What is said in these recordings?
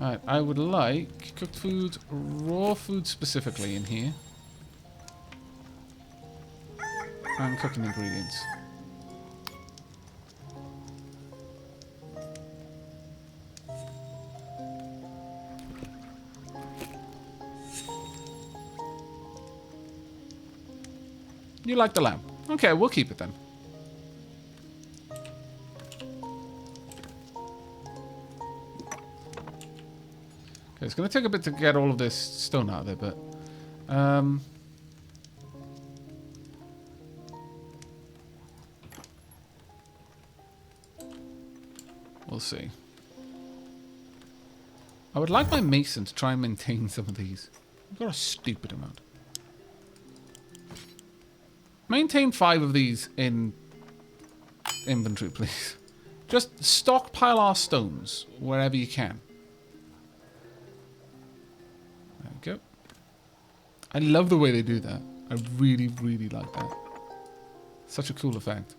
Alright, I would like cooked food, raw food specifically in here. And cooking ingredients. You like the lamb? Okay, we'll keep it then. Okay, it's going to take a bit to get all of this stone out of there, but... we'll see. I would like my mason to try and maintain some of these. I've got a stupid amount. Maintain 5 of these in inventory, please. Just stockpile our stones wherever you can. There we go. I love the way they do that. I really, really like that. Such a cool effect.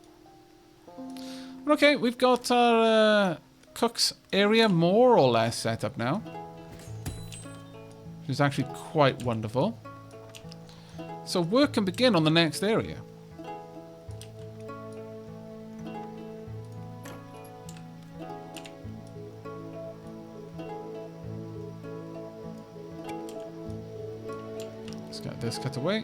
Okay, we've got our cook's area more or less set up now. Which is actually quite wonderful. So work can begin on the next area. Let's get this cut away.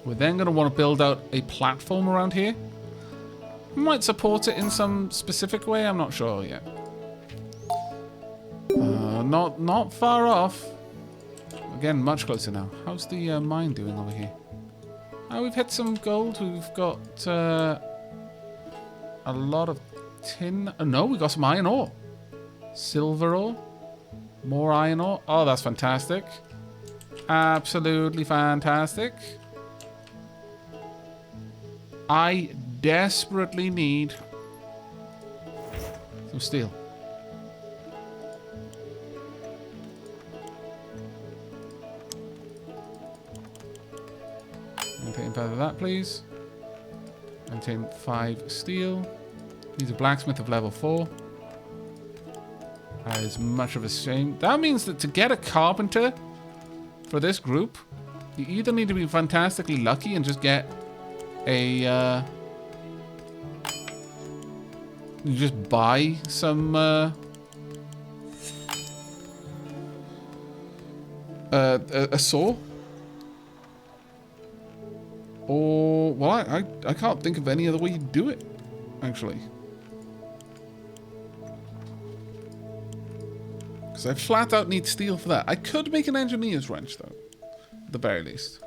We're then going to want to build out a platform around here. We might support it in some specific way, I'm not sure yet. Not far off. Again, much closer now. How's the mine doing over here? We've hit some gold. We've got a lot of tin. Oh, no, we got some iron ore. Silver ore. More iron ore. Oh, that's fantastic. Absolutely fantastic. I desperately need some steel. Maintain 5 of that, please. Maintain 5 steel. Needs a blacksmith of level 4. That is much of a shame. That means that to get a carpenter for this group, you either need to be fantastically lucky and just get a... you just buy some... a saw. Or, well, I can't think of any other way you do it, actually. Because I flat out need steel for that. I could make an engineer's wrench, though. At the very least.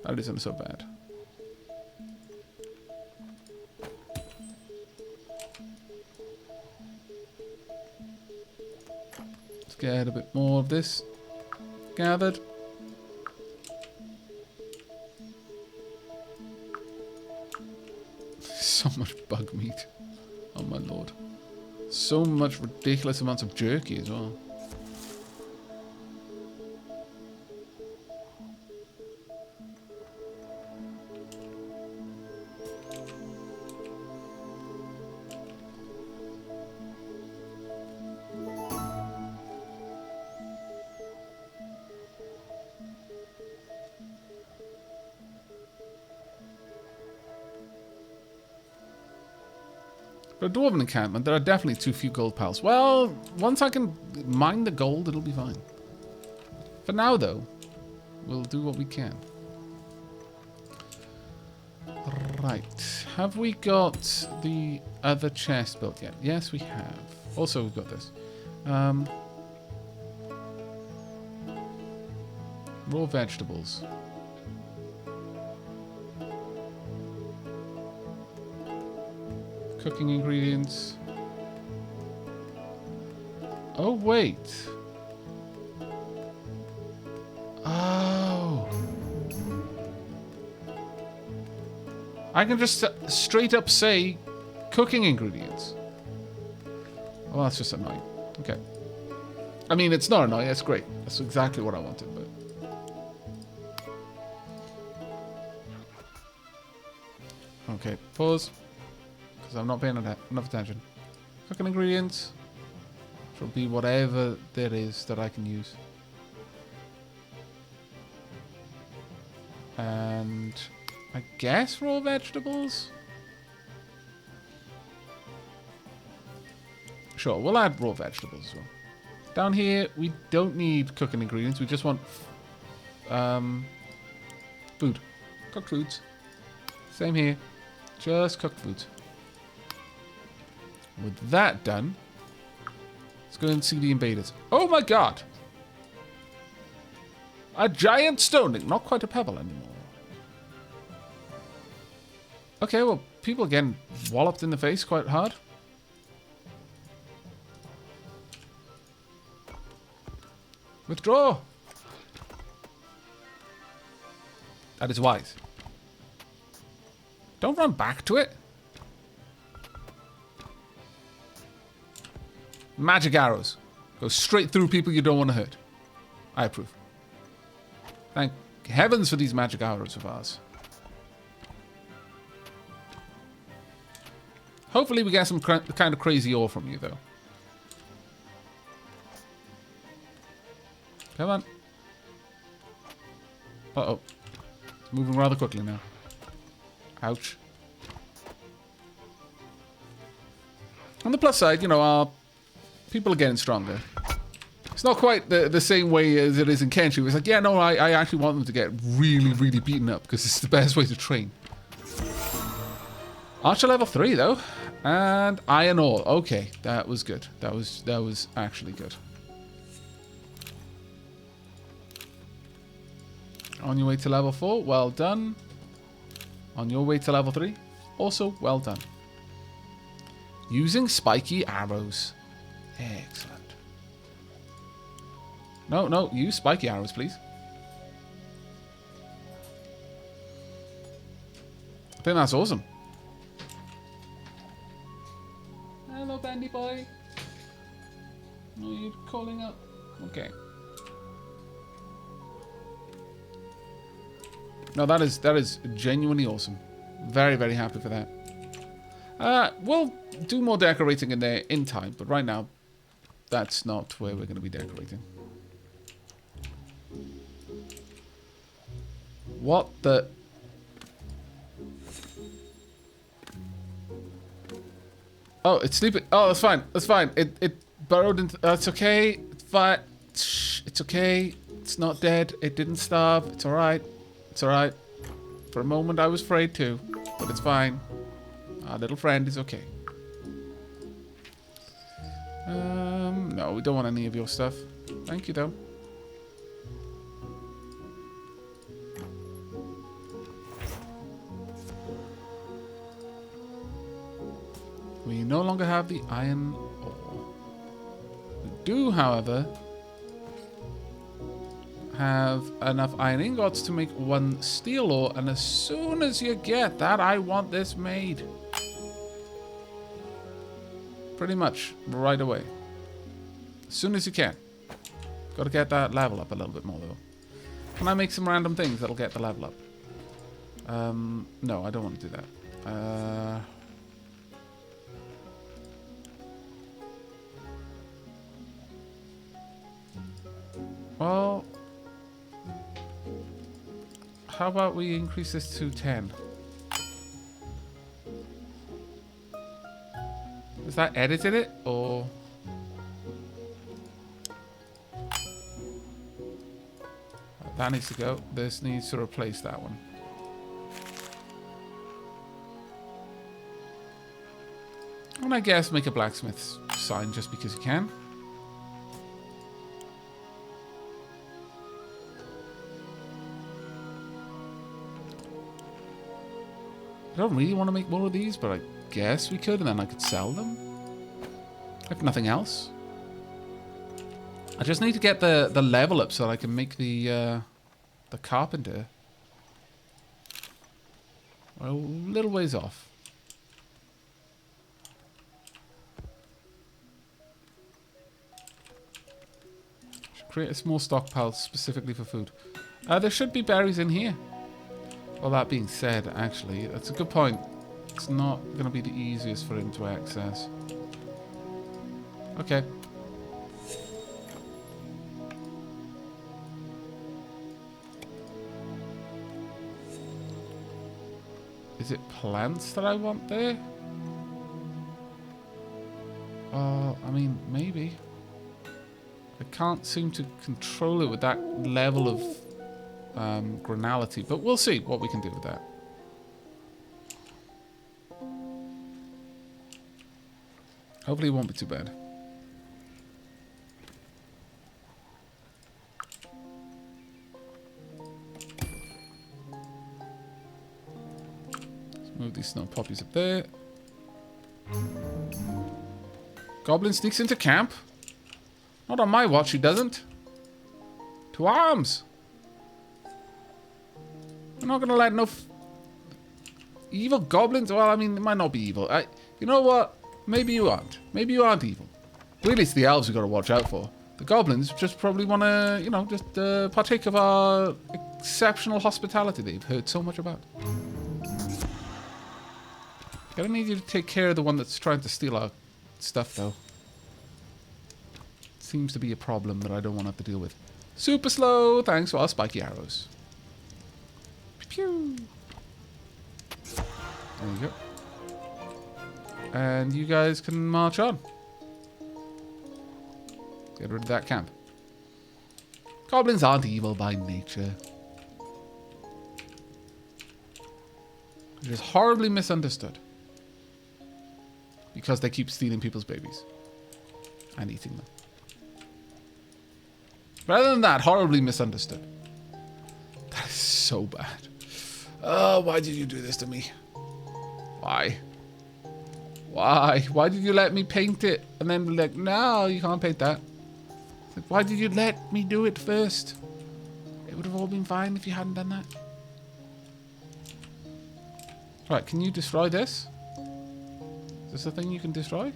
That isn't so bad. Let's get a bit more of this gathered. So much bug meat. Oh my lord. So much ridiculous amounts of jerky as well. For a dwarven encampment, there are definitely too few gold pals. Well, once I can mine the gold, it'll be fine. For now, though, we'll do what we can. Right. Have we got the other chest built yet? Yes, we have. Also, we've got this. Raw vegetables. Cooking ingredients. Oh, wait. Oh. I can just straight up say cooking ingredients. Well, that's just annoying. Okay. I mean, it's not annoying. It's great. That's exactly what I wanted, but... Okay, pause. because I'm not paying enough attention. Cooking ingredients. Which will be whatever there is that I can use. And I guess raw vegetables? Sure, we'll add raw vegetables as well. Down here, we don't need cooking ingredients. We just want food. Cooked foods. Same here. Just cooked foods. With that done, let's go and see the invaders. Oh my god! A giant stone. Not quite a pebble anymore. Okay, well, people are getting walloped in the face quite hard. Withdraw! That is wise. Don't run back to it. Magic arrows. Go straight through people you don't want to hurt. I approve. Thank heavens for these magic arrows of ours. Hopefully we get some kind of crazy ore from you, though. Come on. Uh-oh. It's moving rather quickly now. Ouch. On the plus side, you know, our people are getting stronger. It's not quite the same way as it is in Kenshi. It's like, yeah, no, I actually want them to get really, really beaten up because it's the best way to train. Archer level 3, though. And iron ore. Okay, that was good. That was actually good. On your way to level 4, well done. On your way to level 3, also well done. Using spiky arrows. Excellent. No, use spiky arrows, please. I think that's awesome. Hello, Bandy Boy. Are you calling up? Okay. No, that is genuinely awesome. Very, very happy for that. We'll do more decorating in there in time, but right now, that's not where we're going to be decorating. What the... Oh, it's sleeping. Oh, that's fine. That's fine. It burrowed into... it's okay. It's fine. Shh, it's okay. It's not dead. It didn't starve. It's alright. It's alright. For a moment I was afraid too, but it's fine. Our little friend is okay. No, we don't want any of your stuff. Thank you though. We no longer have the iron ore. We do, however, have enough iron ingots to make 1 steel ore, and as soon as you get that, I want this made. Pretty much right away. As soon as you can. Got to get that level up a little bit more though. Can I make some random things that'll get the level up? No, I don't want to do that. Well, how about we increase this to 10? Is that edited it, or...? That needs to go. This needs to replace that one. And I guess make a blacksmith's sign just because you can. I don't really want to make more of these, but I guess we could, and then I could sell them. If nothing else. I just need to get the level up so that I can make the carpenter. Well, a little ways off. Should create a small stockpile specifically for food. There should be berries in here. Well, that being said, actually, that's a good point. It's not going to be the easiest for him to access. Okay. Is it plants that I want there? I mean, maybe. I can't seem to control it with that level of granality, but we'll see what we can do with that. Hopefully it won't be too bad. Let's move these snow poppies up there. Goblin sneaks into camp. Not on my watch, he doesn't. To arms! I'm not gonna let no evil goblins. Well, I mean, it might not be evil. You know what? Maybe you aren't. Maybe you aren't evil. Really, it's the elves we gotta watch out for. The goblins just probably want to, you know, just partake of our exceptional hospitality they've heard so much about. Gonna need you to take care of the one that's trying to steal our stuff, though. Seems to be a problem that I don't want to have to deal with. Super slow, thanks for our spiky arrows. Pew! There you go. And you guys can march on. Get rid of that camp. Goblins aren't evil by nature. It is horribly misunderstood. Because they keep stealing people's babies. And eating them. Rather than that, horribly misunderstood. That is so bad. Oh, why did you do this to me? Why? Why? Why did you let me paint it? And then be like, no, you can't paint that. Like, why did you let me do it first? It would have all been fine if you hadn't done that. Right, can you destroy this? Is this a thing you can destroy?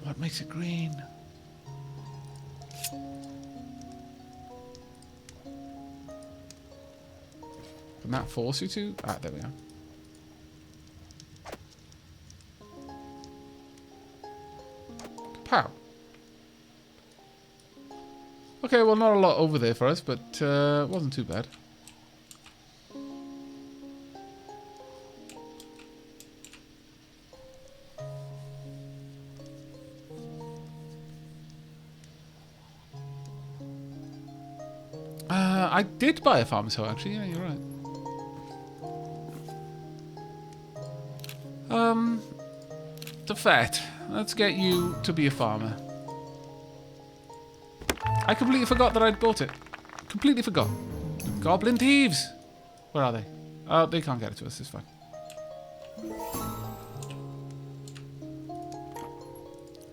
What makes it green? Can that force you to? Ah, there we are. Pow. Okay, well, not a lot over there for us, but it wasn't too bad. I did buy a farmer's hoe, actually. Yeah, you're right. The fat. Let's get you to be a farmer. I completely forgot that I'd bought it. Completely forgot. Goblin thieves! Where are they? Oh, they can't get it to us. It's fine.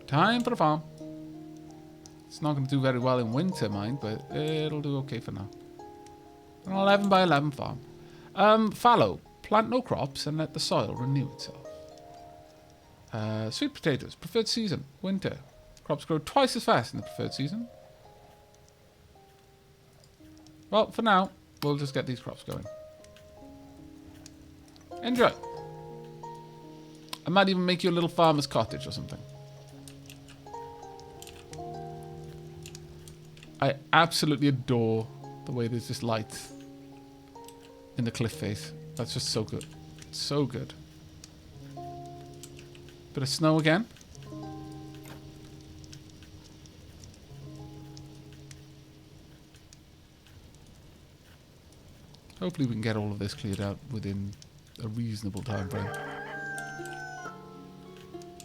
Time for a farm. It's not going to do very well in winter, mind, but it'll do okay for now. An 11 by 11 farm. Fallow. Plant no crops and let the soil renew itself. Sweet potatoes. Preferred season. Winter. Crops grow twice as fast in the preferred season. Well, for now, we'll just get these crops going. Enjoy. I might even make you a little farmer's cottage or something. I absolutely adore the way there's just light in the cliff face. That's just so good. So good. Bit of snow again. Hopefully we can get all of this cleared out within a reasonable time frame.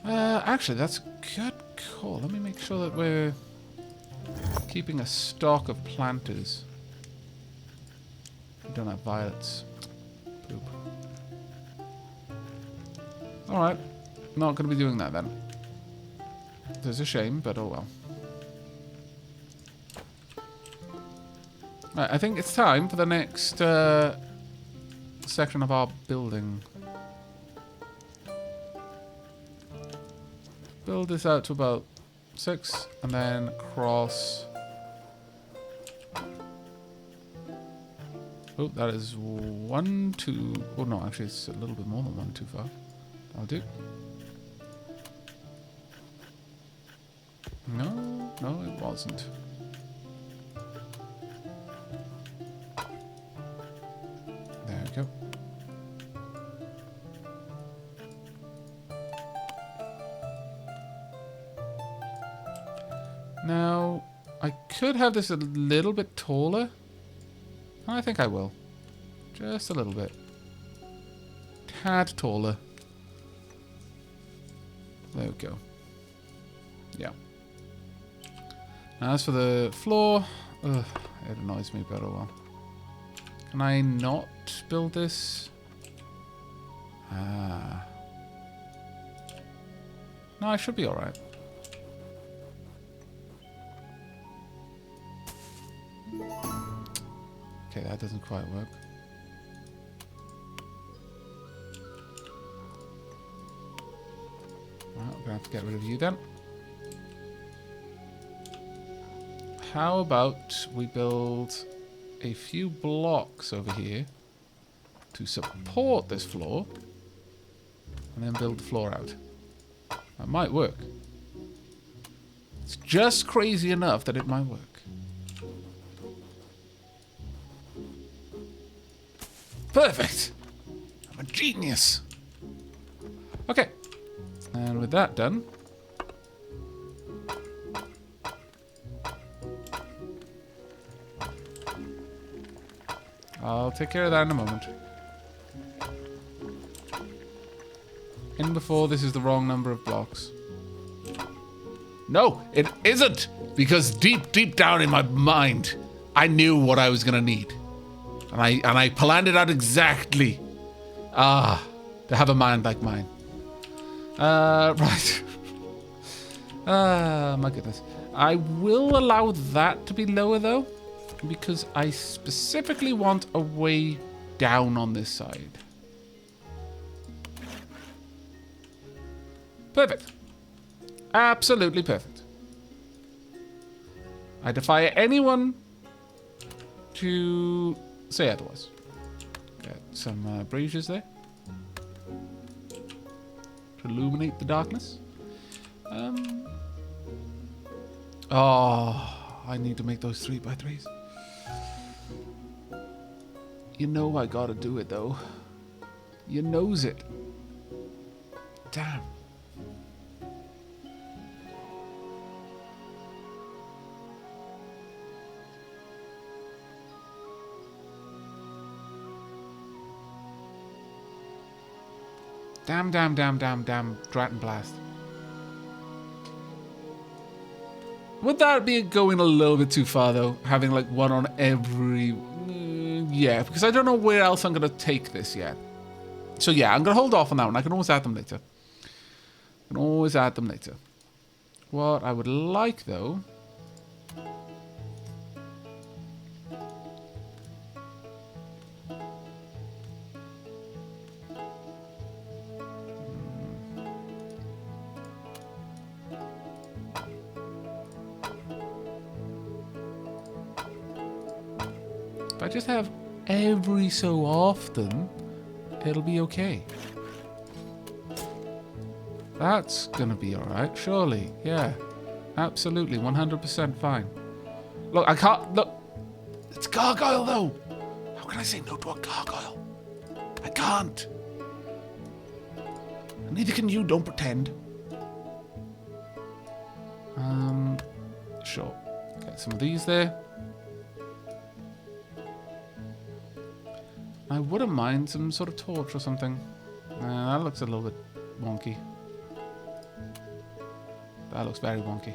Actually, that's a good call. Let me make sure that we're keeping a stock of planters. We don't have violets. Poop. Alright. Not going to be doing that then. There's a shame, but oh well. Right, I think it's time for the next section of our building. Build this out to about 6 and then cross Oh, that is 1, 2. Oh, no, actually, it's a little bit more than 1 too far. I'll do. No, no, it wasn't. There we go. Now, I could have this a little bit taller. I think I will. Just a little bit. Tad taller. There we go. Yeah. Now, as for the floor, it annoys me, but oh well. Can I not build this? Ah. No, I should be alright. Okay, that doesn't quite work. Well, we're gonna have to get rid of you then. How about we build a few blocks over here to support this floor, and then build the floor out. That might work. It's just crazy enough that it might work. Perfect! I'm a genius! Okay. And with that done, I'll take care of that in a moment. In before this is the wrong number of blocks. No, it isn't! Because deep down in my mind, I knew what I was gonna need. And I planned it out exactly. To have a mind like mine. Right. My goodness. I will allow that to be lower though, because I specifically want a way down on this side. Perfect. Absolutely perfect. I defy anyone to say otherwise. Get some braziers there to illuminate the darkness. Oh, I need to make those 3x3s. You know I gotta do it though. You knows it. Damn. Damn, Drat and Blast. Would that be going a little bit too far, though? Having, like, one on every... yeah, because I don't know where else I'm going to take this yet. So, yeah, I'm going to hold off on that one. I can always add them later. What I would like, though... if I just have every so often, it'll be okay. That's gonna be alright, surely. Yeah. Absolutely, 100% fine. Look, I can't... look! It's gargoyle, though! How can I say no to a gargoyle? I can't! And neither can you, don't pretend. Sure. Get some of these there. I wouldn't mind some sort of torch or something. That looks a little bit wonky. That looks very wonky.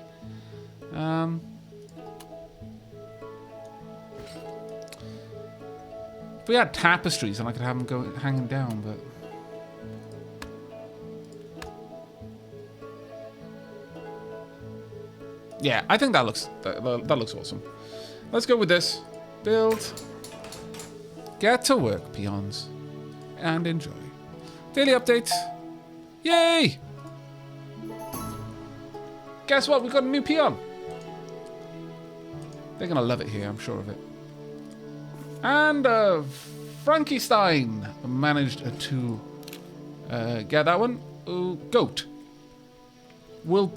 If we had tapestries, then I could have them go hanging down, but... yeah, I think that looks awesome. Let's go with this. Build... get to work, peons, and enjoy. Daily update. Yay! Guess what? We've got a new peon. They're gonna love it here, I'm sure of it. And Frankenstein managed to get that one. Goat will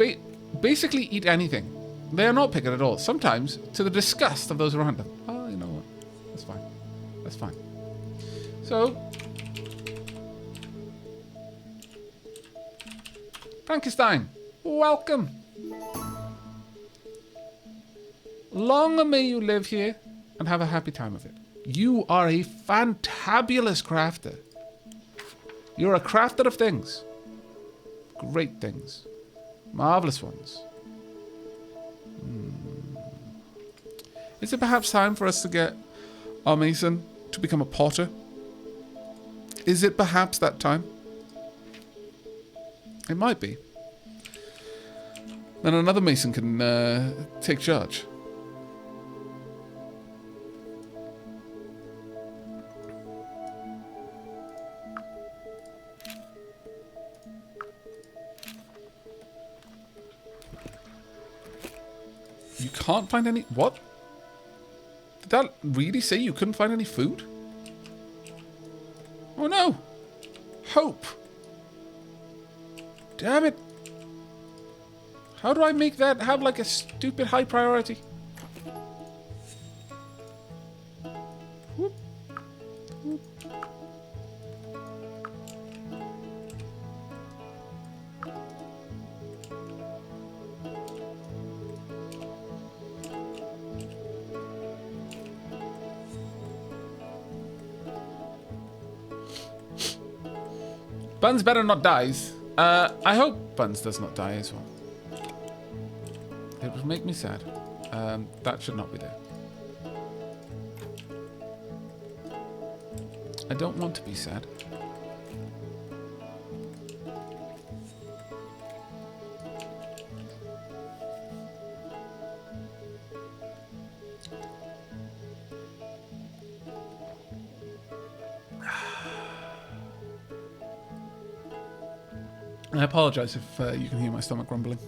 basically eat anything. They are not picky at all. Sometimes to the disgust of those around them. Oh, you know what? That's fine. That's fine. So, Frankenstein, welcome. Long may you live here and have a happy time of it. You are a fantabulous crafter. You're a crafter of things. Great things. Marvelous ones. Is it perhaps time for us to get our mason to become a potter? Is it perhaps that time? It might be. Then another mason can take charge. You can't find any... What? Did that really say you couldn't find any food? Oh no! Hope! Damn it! How do I make that have like a stupid high priority? Whoop. Whoop. Buns better not dies. I hope Buns does not die as well. It would make me sad. That should not be there. I don't want to be sad. I apologize if you can hear my stomach grumbling.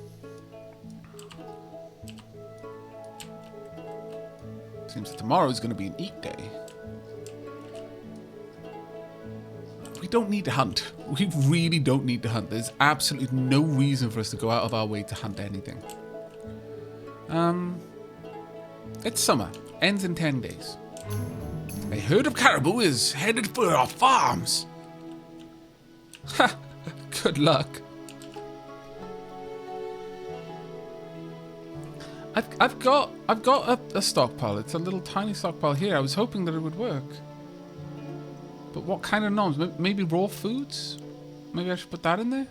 Seems that tomorrow is going to be an eat day. We don't need to hunt. We really don't need to hunt. There's absolutely no reason for us to go out of our way to hunt anything. It's summer. Ends in 10 days. A herd of caribou is headed for our farms. Ha! Good luck. I've got a stockpile. It's a little tiny stockpile here. I was hoping that it would work. But what kind of gnomes? Maybe raw foods? Maybe I should put that in there?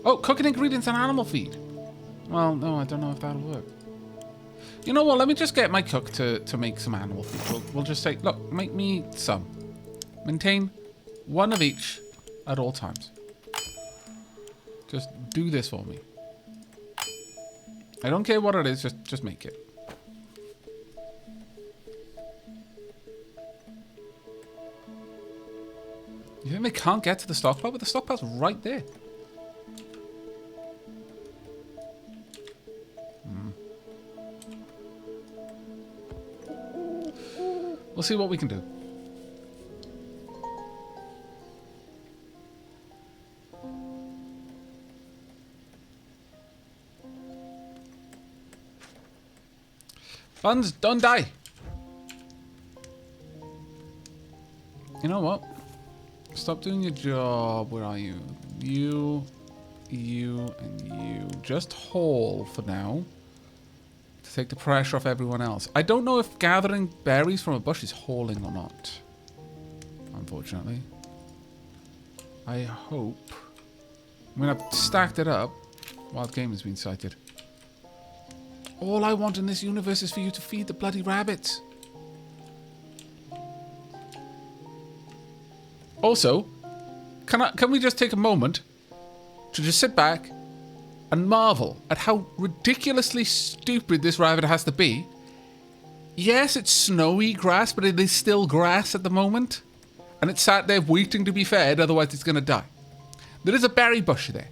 Oh, cooking ingredients and animal feed. Well, no, I don't know if that'll work. You know what? Let me just get my cook to make some animal feed. We'll just say, look, make me some. Maintain one of each at all times. Just do this for me. I don't care what it is, just make it. You think they can't get to the stockpile? But the stockpile's right there. We'll see what we can do. Buns, don't die. You know what? Stop doing your job. Where are you? You, and you. Just haul for now. To take the pressure off everyone else. I don't know if gathering berries from a bush is hauling or not. Unfortunately. I hope. I mean, I've stacked it up. Wild game has been sighted. All I want in this universe is for you to feed the bloody rabbits. Also, can we just take a moment to just sit back and marvel at how ridiculously stupid this rabbit has to be? Yes, it's snowy grass, but it is still grass at the moment. And it's sat there waiting to be fed, otherwise it's going to die. There is a berry bush there.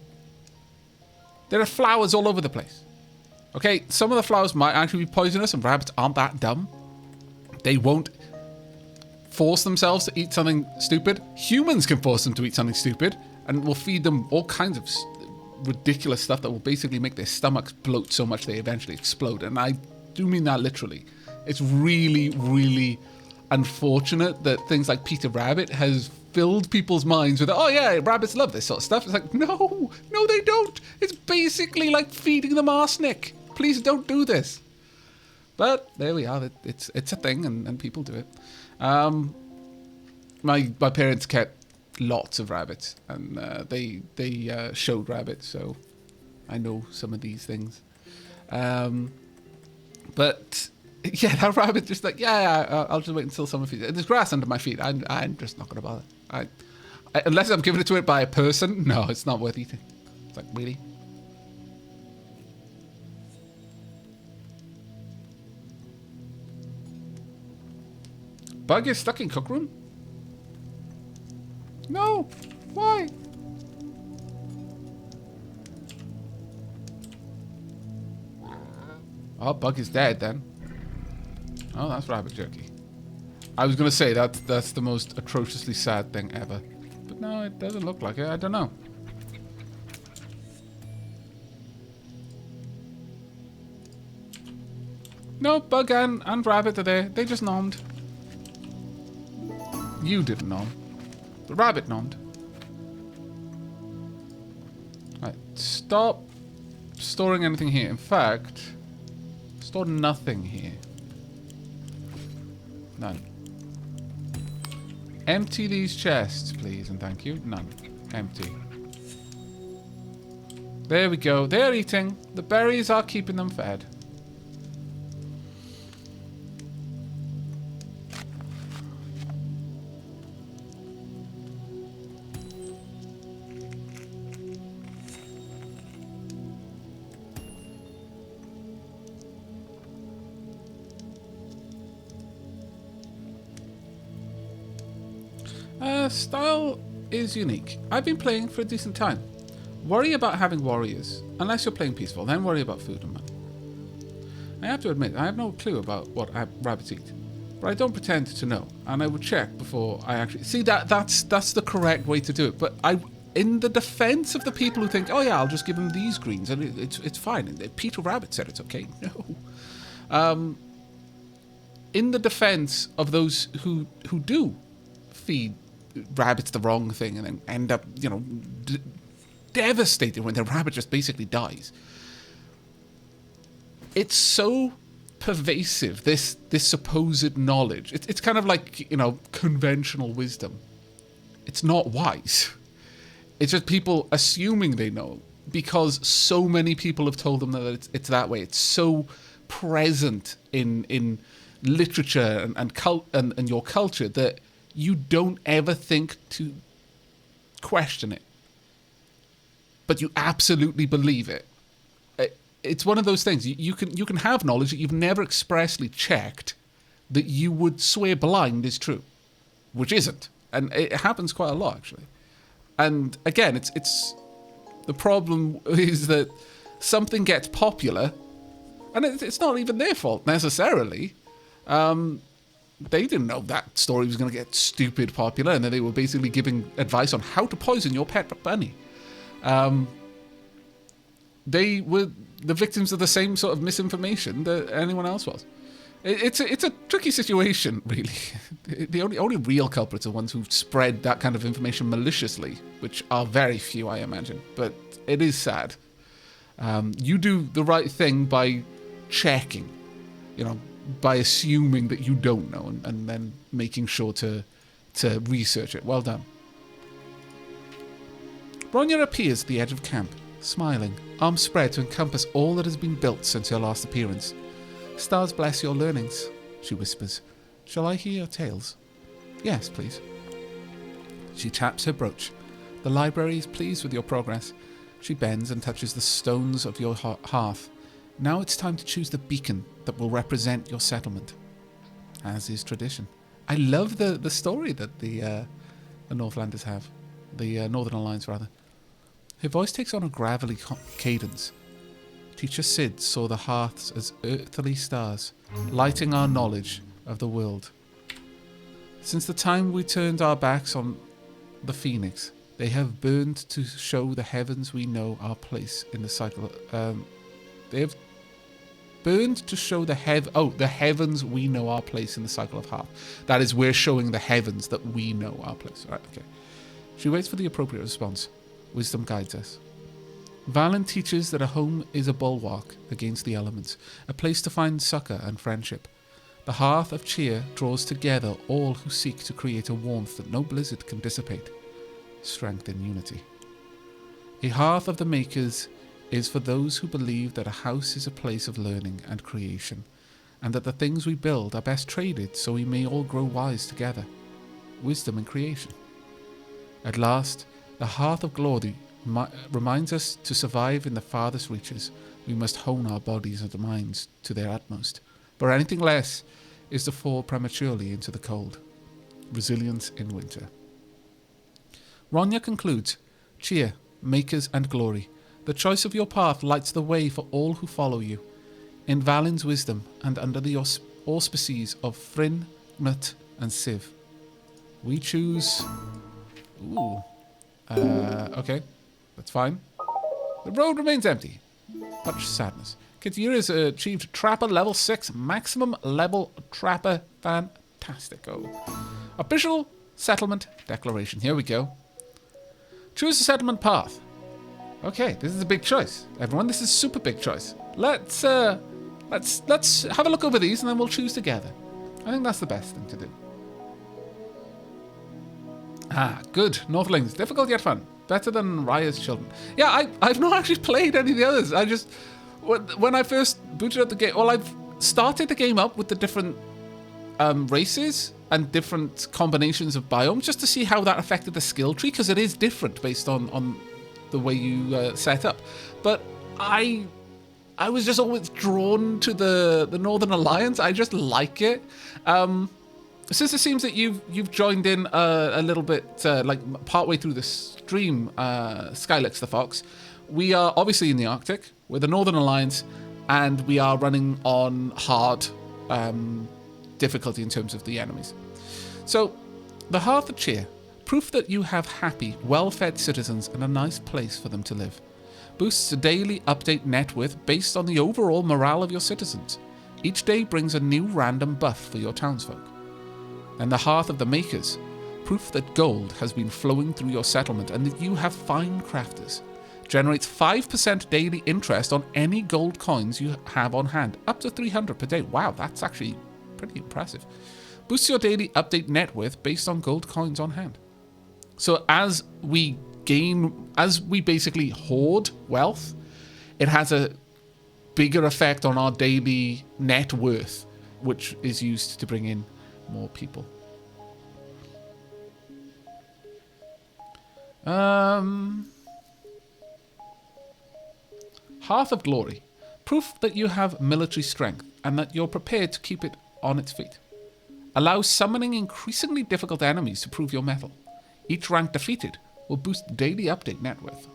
There are flowers all over the place. Okay, some of the flowers might actually be poisonous and rabbits aren't that dumb. They won't force themselves to eat something stupid. Humans can force them to eat something stupid, and we'll feed them all kinds of ridiculous stuff that will basically make their stomachs bloat so much they eventually explode. And I do mean that literally. It's really, really unfortunate that things like Peter Rabbit has filled people's minds with, oh yeah, rabbits love this sort of stuff. It's like, no, they don't. It's basically like feeding them arsenic. Please don't do this. But there we are. It's a thing, and people do it. My parents kept lots of rabbits, and they showed rabbits, so I know some of these things. But yeah, that rabbit just like, I'll just wait until someone feeds it. There's grass under my feet. I'm just not gonna bother. Unless I'm given it to it by a person, no, it's not worth eating. It's like, really? Bug is stuck in cook room? No! Why? Oh, Bug is dead then. Oh, that's rabbit jerky. I was gonna say that's the most atrociously sad thing ever. But no, it doesn't look like it. I don't know. No, Bug and Rabbit are there. They just nommed. You didn't nom. The rabbit nommed. Right, stop storing anything here. In fact, store nothing here. None. Empty these chests, please, and thank you. None. Empty. There we go. They're eating. The berries are keeping them fed. Style is unique. I've been playing for a decent time. Worry about having warriors. Unless you're playing peaceful, then worry about food and money. I have to admit, I have no clue about what rabbits eat. But I don't pretend to know, and I would check before I actually... See, that's the correct way to do it. But in the defense of the people who think, oh yeah, I'll just give them these greens, and it's fine. And Peter Rabbit said it's okay. No. In the defense of those who do feed rabbits the wrong thing and then end up, devastated when their rabbit just basically dies. It's so pervasive, this supposed knowledge. It's kind of like, conventional wisdom. It's not wise. It's just people assuming they know because so many people have told them that it's that way. It's so present in literature and your culture that you don't ever think to question it. But you absolutely believe it. It's one of those things. You can have knowledge that you've never expressly checked that you would swear blind is true, which isn't. And it happens quite a lot, actually. And again, it's the problem is that something gets popular, and it's not even their fault necessarily. They didn't know that story was going to get stupid popular, and then they were basically giving advice on how to poison your pet bunny. They were the victims of the same sort of misinformation that anyone else was. It's a tricky situation, really. The only real culprits are ones who spread that kind of information maliciously, which are very few, I imagine. But it is sad. You do the right thing by checking, by assuming that you don't know and then making sure to research it. Well done. Bronya appears at the edge of camp, smiling, arms spread to encompass all that has been built since your last appearance. Stars bless your learnings, she whispers. Shall I hear your tales? Yes, please. She taps her brooch. The library is pleased with your progress. She bends and touches the stones of your hearth. Now it's time to choose the beacon that will represent your settlement, as is tradition. I love the story that the Northlanders have. The Northern Alliance, rather. Her voice takes on a gravelly cadence. Teacher Sid saw the hearths as earthly stars, lighting our knowledge of the world. Since the time we turned our backs on the Phoenix, they have burned to show the heavens we know our place in the cycle. They have burned to show the heavens we know our place in the cycle of Hearth. That is, we're showing the heavens that we know our place. Right, okay. She waits for the appropriate response. Wisdom guides us. Valen teaches that a home is a bulwark against the elements, a place to find succor and friendship. The hearth of cheer draws together all who seek to create a warmth that no blizzard can dissipate. Strength in unity. A hearth of the makers is for those who believe that a house is a place of learning and creation, and that the things we build are best traded so we may all grow wise together. Wisdom in creation. At last, the hearth of glory reminds us to survive in the farthest reaches, we must hone our bodies and minds to their utmost. But anything less is to fall prematurely into the cold. Resilience in winter. Ronya concludes, cheer, makers and glory. The choice of your path lights the way for all who follow you. In Valen's wisdom and under the auspices of Fryn, Nut and Siv, we choose... Ooh. Okay. That's fine. The road remains empty. Much sadness. Kitira has achieved Trapper level 6. Maximum level Trapper. Fantastico. Official settlement declaration. Here we go. Choose a settlement path. Okay, this is a big choice. Everyone, this is a super big choice. Let's have a look over these and then we'll choose together. I think that's the best thing to do. Ah, good. Northlings. Difficult yet fun. Better than Raya's children. Yeah, I've not actually played any of the others. I just... When I first booted up the game... Well, I've started the game up with the different races and different combinations of biomes just to see how that affected the skill tree, because it is different based on the way you set up. But I was just always drawn to the Northern Alliance. I just like it. Since it seems that you've joined in a little bit, like partway through the stream, Skylix the Fox, we are obviously in the Arctic. We're the Northern Alliance, and we are running on hard difficulty in terms of the enemies. So, the Hearth of Cheer, proof that you have happy, well-fed citizens and a nice place for them to live. Boosts a daily update net worth based on the overall morale of your citizens. Each day brings a new random buff for your townsfolk. And the Hearth of the Makers, proof that gold has been flowing through your settlement and that you have fine crafters. Generates 5% daily interest on any gold coins you have on hand, up to 300 per day. Wow, that's actually pretty impressive. Boosts your daily update net worth based on gold coins on hand. So as we basically hoard wealth, it has a bigger effect on our daily net worth, which is used to bring in more people. Hearth of Glory. Proof that you have military strength and that you're prepared to keep it on its feet. Allows summoning increasingly difficult enemies to prove your mettle. Each rank defeated will boost daily update net worth.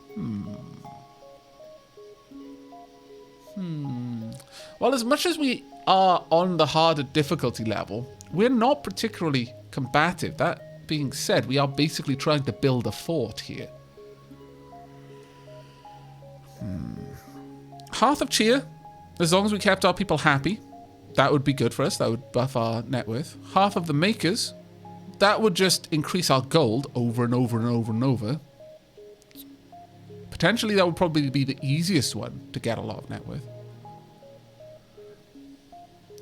Well, as much as we are on the harder difficulty level, we're not particularly combative. That being said, we are basically trying to build a fort here. Hearth of Cheer. As long as we kept our people happy, that would be good for us. That would buff our net worth. Hearth of the Makers. That would just increase our gold over and over and over and over. Potentially, that would probably be the easiest one to get a lot of net worth.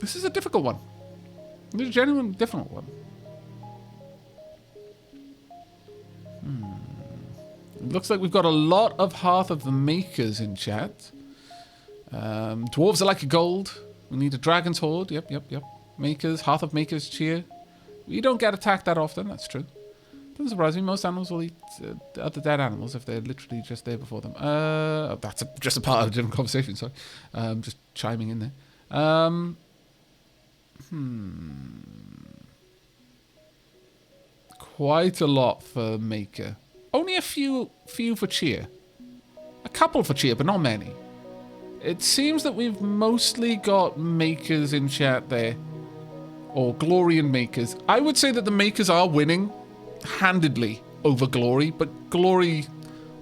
This is a difficult one. It's a genuinely difficult one. It looks like we've got a lot of Hearth of the Makers in chat. Dwarves are like a gold. We need a Dragon's Horde. Yep. Makers, Hearth of Makers, cheer. We don't get attacked that often, that's true. Doesn't surprise me, most animals will eat other dead animals if they're literally just there before them. That's just a part of a different conversation, sorry. Just chiming in there. Quite a lot for Maker. Only a few for cheer. A couple for cheer, but not many. It seems that we've mostly got Makers in chat there. or glory and makers. I would say that the makers are winning handedly over glory, but glory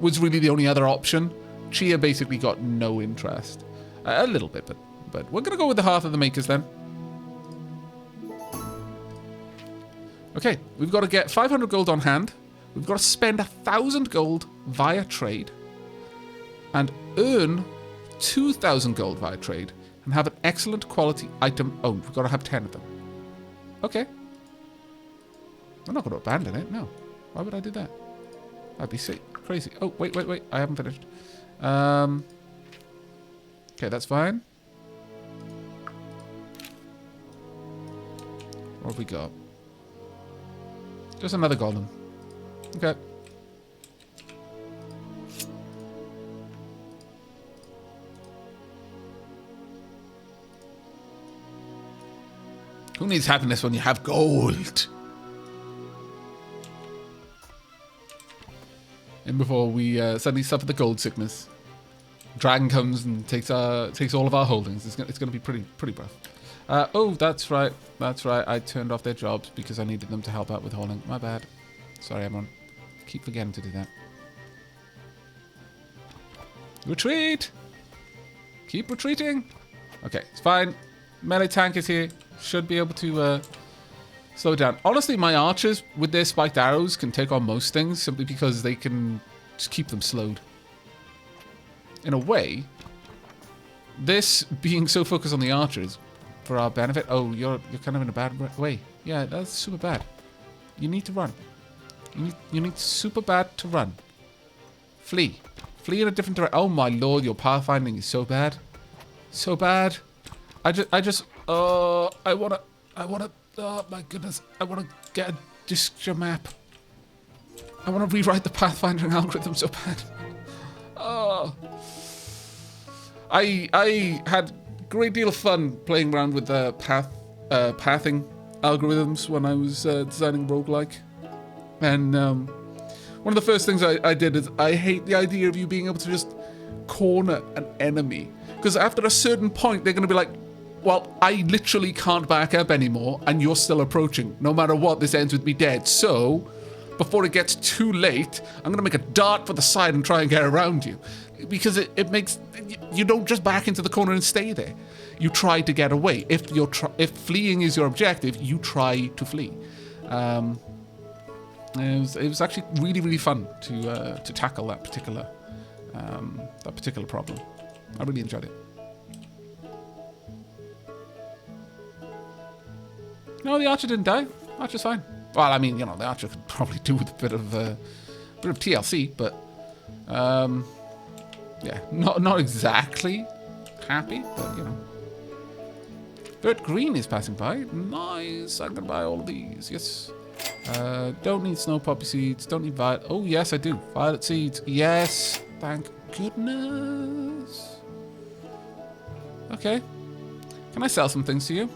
was really the only other option. Chia basically got no interest. A little bit, but we're going to go with the hearth of the makers then. Okay, we've got to get 500 gold on hand. We've got to spend 1,000 gold via trade and earn 2,000 gold via trade and have an excellent quality item owned. We've got to have 10 of them. Okay. I'm not going to abandon it, no. Why would I do that? That'd be sick. Crazy. Oh, wait. I haven't finished. Okay, that's fine. What have we got? Just another golem. Okay. Who needs happiness when you have gold? And before we suddenly suffer the gold sickness, dragon comes and takes all of our holdings. It's gonna be pretty rough. Oh, that's right. I turned off their jobs because I needed them to help out with hauling. My bad. Sorry, everyone. Keep forgetting to do that. Retreat! Keep retreating. Okay, it's fine. Melee tank is here. Should be able to slow it down. Honestly, my archers with their spiked arrows can take on most things simply because they can just keep them slowed. In a way, this being so focused on the archers for our benefit. Oh, you're kind of in a bad way. Yeah, that's super bad. You need to run. You need super bad to run. Flee. Flee in a different direction. Oh my lord, your pathfinding is so bad. So bad. I wanna, oh my goodness. I wanna get a gesture map. I wanna rewrite the pathfinding algorithm so bad. Oh. I had a great deal of fun playing around with the pathing algorithms when I was designing roguelike. And one of the first things I did is I hate the idea of you being able to just corner an enemy. Because after a certain point, they're going to be like, well, I literally can't back up anymore, and you're still approaching. No matter what, this ends with me dead. So, before it gets too late, I'm going to make a dart for the side and try and get around you. Because it makes... You don't just back into the corner and stay there. You try to get away. If fleeing is your objective, you try to flee. It was actually really, really fun to tackle that particular problem. I really enjoyed it. No, the archer didn't die. Archer's fine. Well, I mean, you know, the archer could probably do with a bit of TLC, but yeah, not exactly happy, but you know. Bert Green is passing by. Nice. I'm gonna buy all of these. Yes. Don't need snow poppy seeds. Don't need violet. Oh yes, I do. Violet seeds. Yes. Thank goodness. Okay. Can I sell some things to you?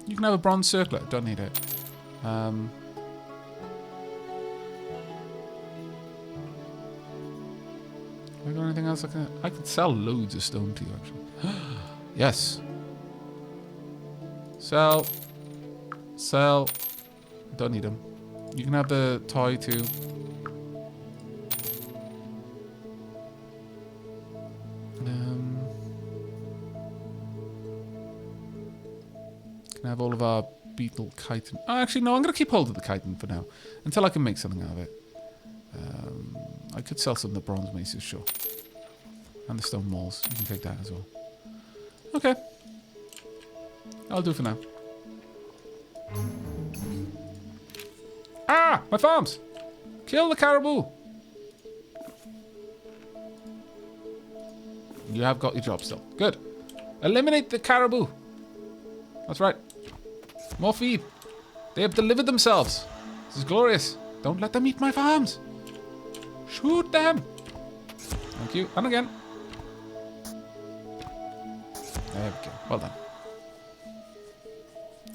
You can have a bronze circlet. Don't need it. Have I got anything else I could sell loads of stone to you actually. Yes. Sell. Sell. Don't need them. You can have the toy too. Can have all of our beetle chitin. Oh, actually, no, I'm going to keep hold of the chitin for now. Until I can make something out of it. I could sell some of the bronze maces, sure. And the stone walls. You can take that as well. Okay. I'll do for now. Ah! My farms! Kill the caribou! You have got your job still. Good. Eliminate the caribou. That's right. More feed. They have delivered themselves. This is glorious. Don't let them eat my farms. Shoot them. Thank you. And again. There we go. Well done.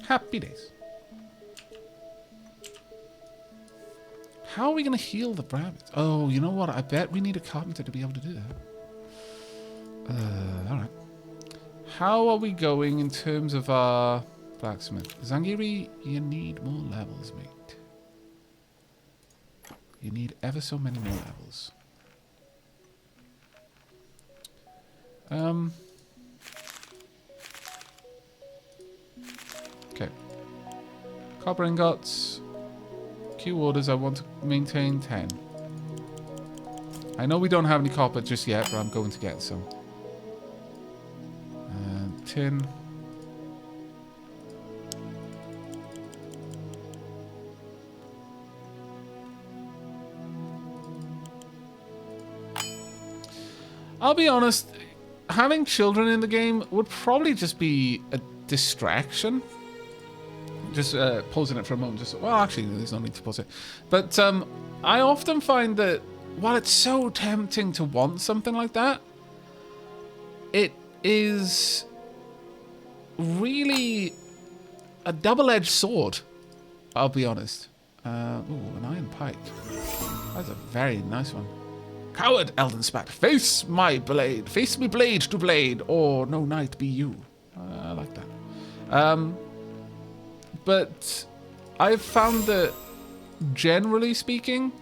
Happy days. How are we going to heal the rabbits? Oh, you know what? I bet we need a carpenter to be able to do that. Alright. How are we going in terms of our Blacksmith. Zangiri, you need more levels, mate. You need ever so many more levels. Okay. Copper ingots. Q orders, I want to maintain 10. I know we don't have any copper just yet, but I'm going to get some. Tin. I'll be honest, having children in the game would probably just be a distraction. Just pausing it for a moment. Well, actually, there's no need to pause it. But I often find that while it's so tempting to want something like that, it is really a double-edged sword. I'll be honest. Ooh, an iron pike. That's a very nice one. Coward, Elden Spat, face my blade. Face me blade to blade, or no knight be you. I like that. But I've found that, generally speaking,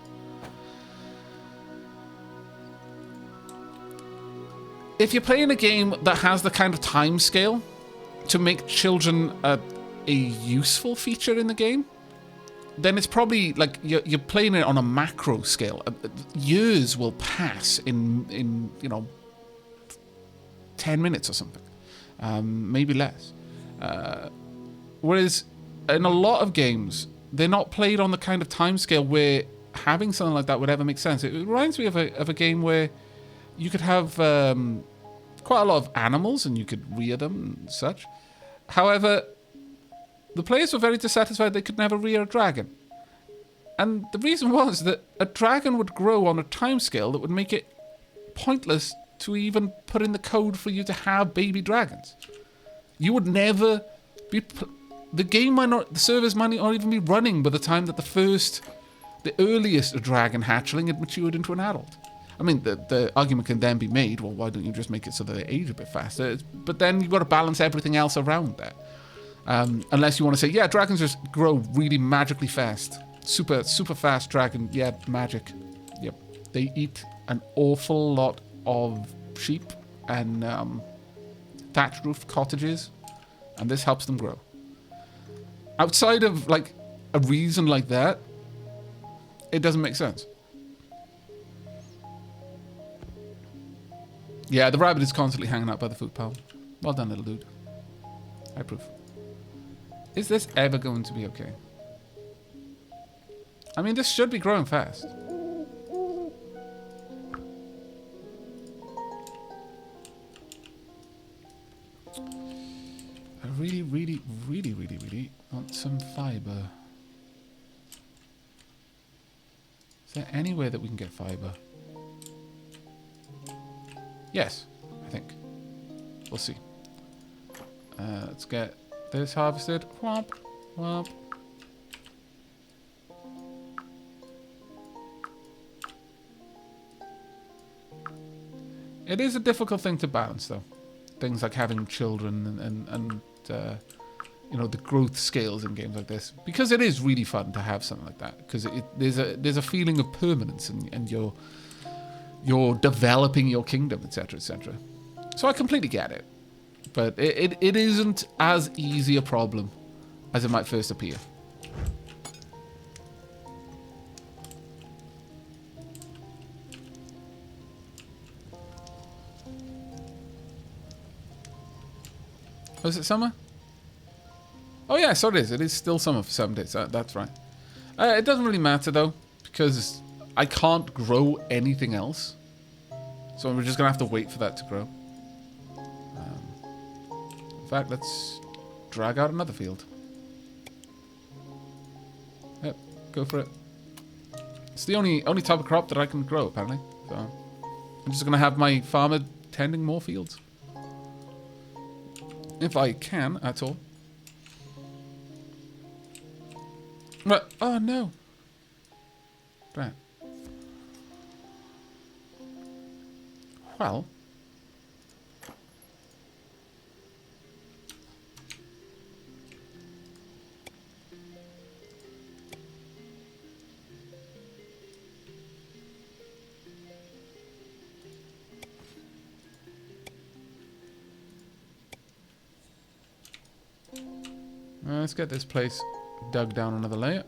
if you're playing a game that has the kind of time scale to make children a useful feature in the game, then it's probably like you're playing it on a macro scale. Years will pass in 10 minutes or something, maybe less. Whereas in a lot of games, they're not played on the kind of time scale where having something like that would ever make sense. It reminds me of a game where you could have quite a lot of animals and you could rear them and such. However, the players were very dissatisfied they could never rear a dragon. And the reason was that a dragon would grow on a timescale that would make it pointless to even put in the code for you to have baby dragons. You would never be... The game might not... The servers might not even be running by the time that the earliest dragon hatchling had matured into an adult. I mean, the argument can then be made, well, why don't you just make it so that they age a bit faster? But then you've got to balance everything else around that. Unless you want to say, yeah, dragons just grow really magically fast. Super, super fast dragon. Yeah, magic. Yep. They eat an awful lot of sheep and thatched roof cottages, and this helps them grow. Outside of, like, a reason like that, it doesn't make sense. Yeah, the rabbit is constantly hanging out by the food pile. Well done, little dude. I approve. Is this ever going to be okay? I mean, this should be growing fast. I really, really, really, really, really want some fiber. Is there anywhere that we can get fiber? Yes, I think. We'll see. Let's get this harvested. Whomp, whomp. It is a difficult thing to balance, though. Things like having children and the growth scales in games like this, because it is really fun to have something like that. Because there's a feeling of permanence, and you're developing your kingdom, etc., etc. So I completely get it, but it isn't as easy a problem as it might first appear. Oh, is it summer? Oh yeah, so it is. It is still summer for 7 days. That's right. It doesn't really matter though, because I can't grow anything else. So we're just going to have to wait for that to grow. In fact, let's drag out another field. Yep, go for it. It's the only type of crop that I can grow, apparently. So I'm just going to have my farmer tending more fields. If I can, at all. But, oh no. Right. Well. Let's get this place dug down another layer.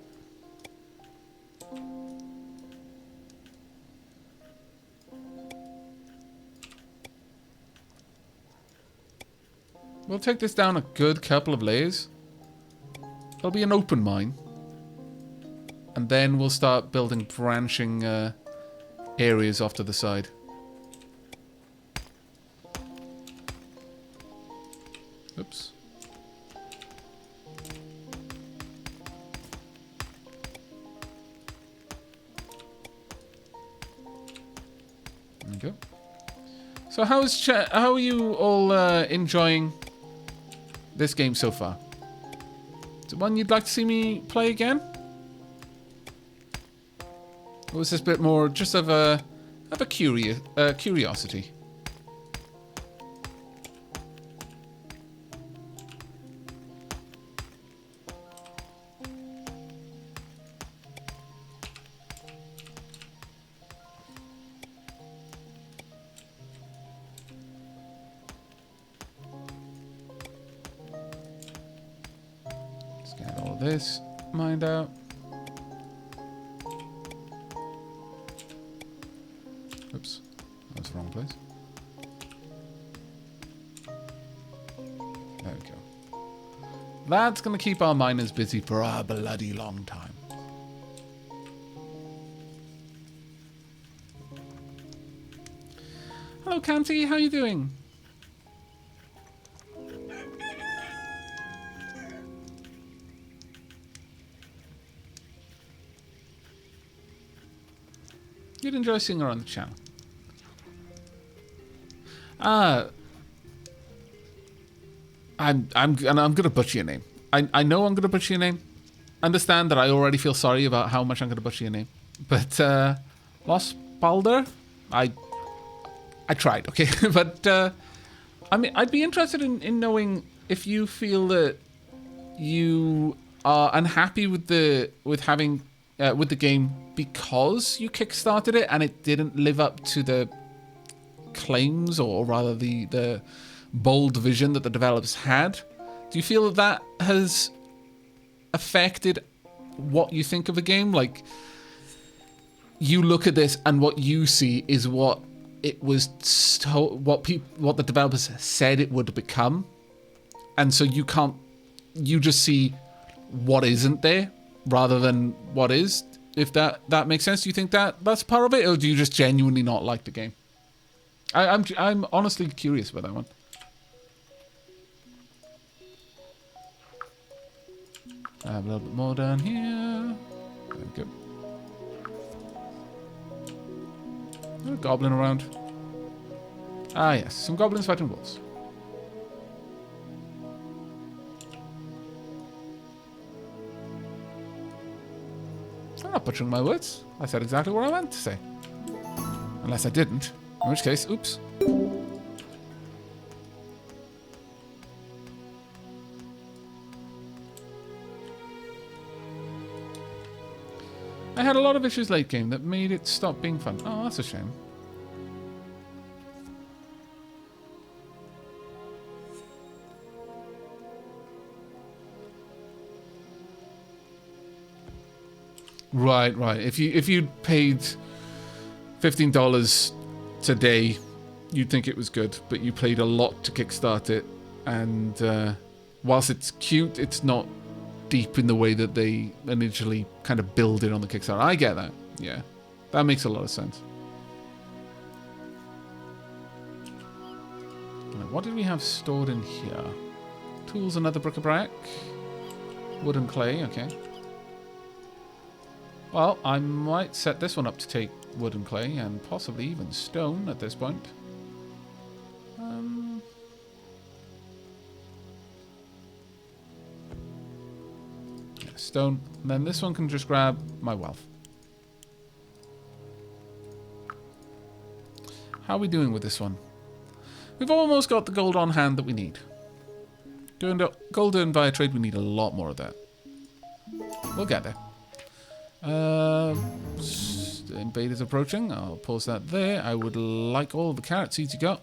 We'll take this down a good couple of layers. There'll be an open mine. And then we'll start building branching areas off to the side. Oops. There we go. So how are you all enjoying this game so far? Is it one you'd like to see me play again? Or was this a bit more just of a curiosity? Let's get all this mined out. Oops, that was the wrong place. There we go. That's going to keep our miners busy for a bloody long time. Hello, Canty. How you doing? You'd enjoy seeing her on the channel. I'm gonna butcher your name. I know I'm gonna butcher your name. Understand that I already feel sorry about how much I'm gonna butcher your name. But Los Balder, I tried, okay? But I mean, I'd be interested in knowing if you feel that you are unhappy with the game because you kickstarted it and it didn't live up to the claims, or rather the bold vision that the developers had. Do you feel that has affected what you think of the game? Like, you look at this and what you see is what it was what the developers said it would become, and so you just see what isn't there rather than what is. If that makes sense. Do you think that's part of it, or do you just genuinely not like the game? I'm honestly curious about that one. I have a little bit more down here. There we go. There's a goblin around. Ah yes, some goblins fighting wolves. I'm not butchering my words. I said exactly what I meant to say. Unless I didn't. In which case, oops. I had a lot of issues late game that made it stop being fun. Oh, that's a shame. Right. If you'd paid $15 today, you'd think it was good, but you paid a lot to kickstart it, and whilst it's cute, it's not deep in the way that they initially kind of build it on the Kickstarter. I get that. Yeah, that makes a lot of sense. Right, what did we have stored in here? Tools, another bric-a-brac. Wood and clay, okay. Well, I might set this one up to take wood and clay, and possibly even stone at this point. Yeah, stone. And then this one can just grab my wealth. How are we doing with this one? We've almost got the gold on hand that we need. Gold earned via trade, we need a lot more of that. We'll get there. Invaders approaching. I'll pause that there. I would like all the carrot seeds you got.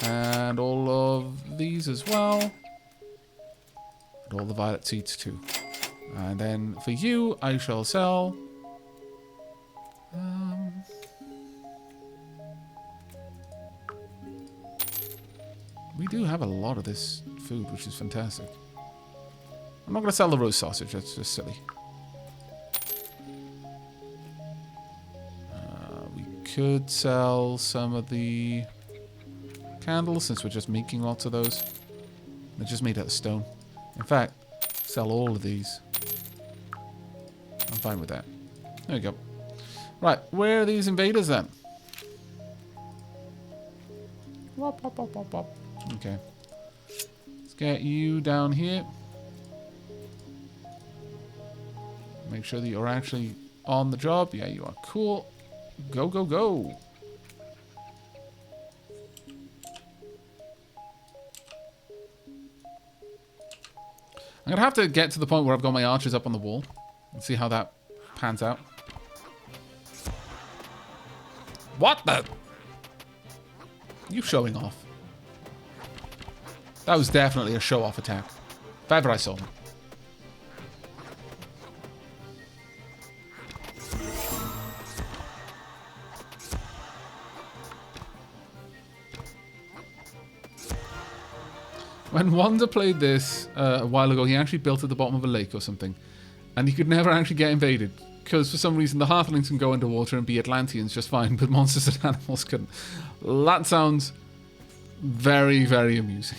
And all of these as well. And all the violet seeds too. And then for you, I shall sell... we do have a lot of this food, which is fantastic. I'm not going to sell the roast sausage. That's just silly. We could sell some of the candles, since we're just making lots of those. They're just made out of stone. In fact, sell all of these. I'm fine with that. There we go. Right, where are these invaders then? Wop, wop, wop, wop, wop. Okay. Let's get you down here. Make sure that you're actually on the job. Yeah, you are. Cool. Go, go, go. I'm going to have to get to the point where I've got my archers up on the wall and see how that pans out. What the? You showing off. That was definitely a show-off attack. If ever I saw one. When Wanda played this a while ago, he actually built at the bottom of a lake or something. And he could never actually get invaded. Because for some reason the halflings can go underwater and be Atlanteans just fine, but monsters and animals couldn't. That sounds very, very amusing.